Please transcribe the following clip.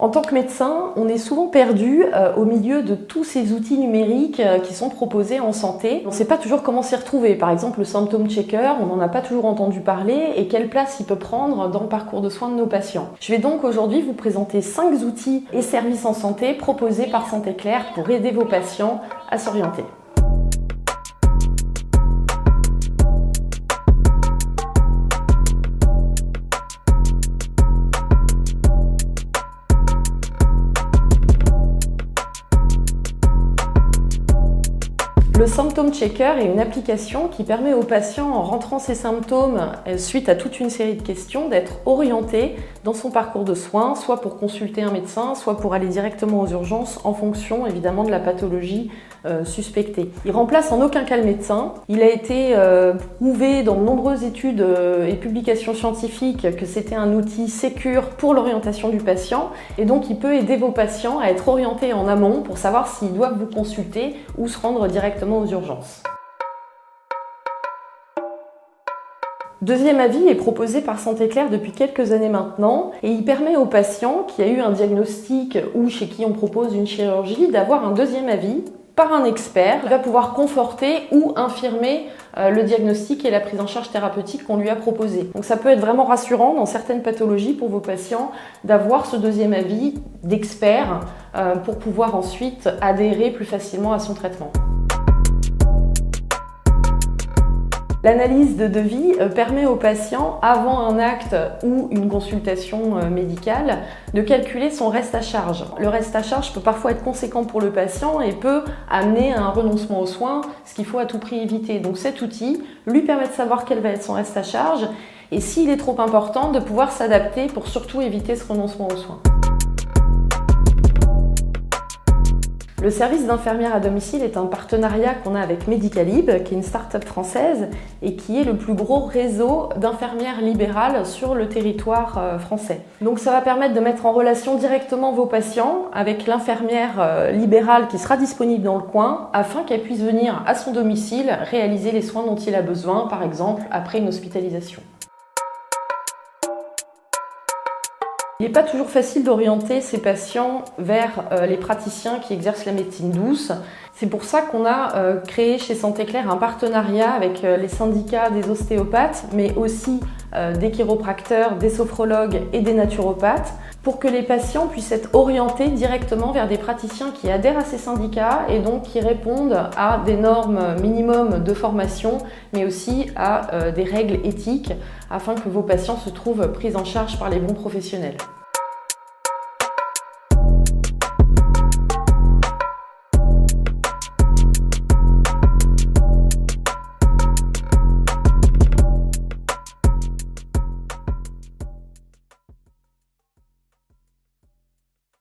En tant que médecin, on est souvent perdu au milieu de tous ces outils numériques qui sont proposés en santé. On ne sait pas toujours comment s'y retrouver. Par exemple, le symptôme checker, on n'en a pas toujours entendu parler et quelle place il peut prendre dans le parcours de soins de nos patients. Je vais donc aujourd'hui vous présenter 5 outils et services en santé proposés par Santé Claire pour aider vos patients à s'orienter. Le Symptôme Checker est une application qui permet aux patients, en rentrant ses symptômes suite à toute une série de questions, d'être orienté dans son parcours de soins, soit pour consulter un médecin, soit pour aller directement aux urgences, en fonction évidemment de la pathologie suspectée. Il remplace en aucun cas le médecin. Il a été prouvé dans de nombreuses études et publications scientifiques que c'était un outil sécure pour l'orientation du patient, et donc il peut aider vos patients à être orientés en amont pour savoir s'ils doivent vous consulter ou se rendre directement aux urgences. Deuxième avis est proposé par Santé Claire depuis quelques années maintenant et il permet aux patients qui a eu un diagnostic ou chez qui on propose une chirurgie d'avoir un deuxième avis par un expert qui va pouvoir conforter ou infirmer le diagnostic et la prise en charge thérapeutique qu'on lui a proposé. Donc ça peut être vraiment rassurant dans certaines pathologies pour vos patients d'avoir ce deuxième avis d'expert pour pouvoir ensuite adhérer plus facilement à son traitement. L'analyse de devis permet aux patients, avant un acte ou une consultation médicale, de calculer son reste à charge. Le reste à charge peut parfois être conséquent pour le patient et peut amener à un renoncement aux soins, ce qu'il faut à tout prix éviter. Donc cet outil lui permet de savoir quel va être son reste à charge et s'il est trop important, de pouvoir s'adapter pour surtout éviter ce renoncement aux soins. Le service d'infirmière à domicile est un partenariat qu'on a avec Medicalib, qui est une start-up française et qui est le plus gros réseau d'infirmières libérales sur le territoire français. Donc ça va permettre de mettre en relation directement vos patients avec l'infirmière libérale qui sera disponible dans le coin afin qu'elle puisse venir à son domicile réaliser les soins dont il a besoin, par exemple après une hospitalisation. Il n'est pas toujours facile d'orienter ces patients vers les praticiens qui exercent la médecine douce. C'est pour ça qu'on a créé chez Santé Claire un partenariat avec les syndicats des ostéopathes, mais aussi des chiropracteurs, des sophrologues et des naturopathes, pour que les patients puissent être orientés directement vers des praticiens qui adhèrent à ces syndicats et donc qui répondent à des normes minimum de formation, mais aussi à des règles éthiques, afin que vos patients se trouvent pris en charge par les bons professionnels.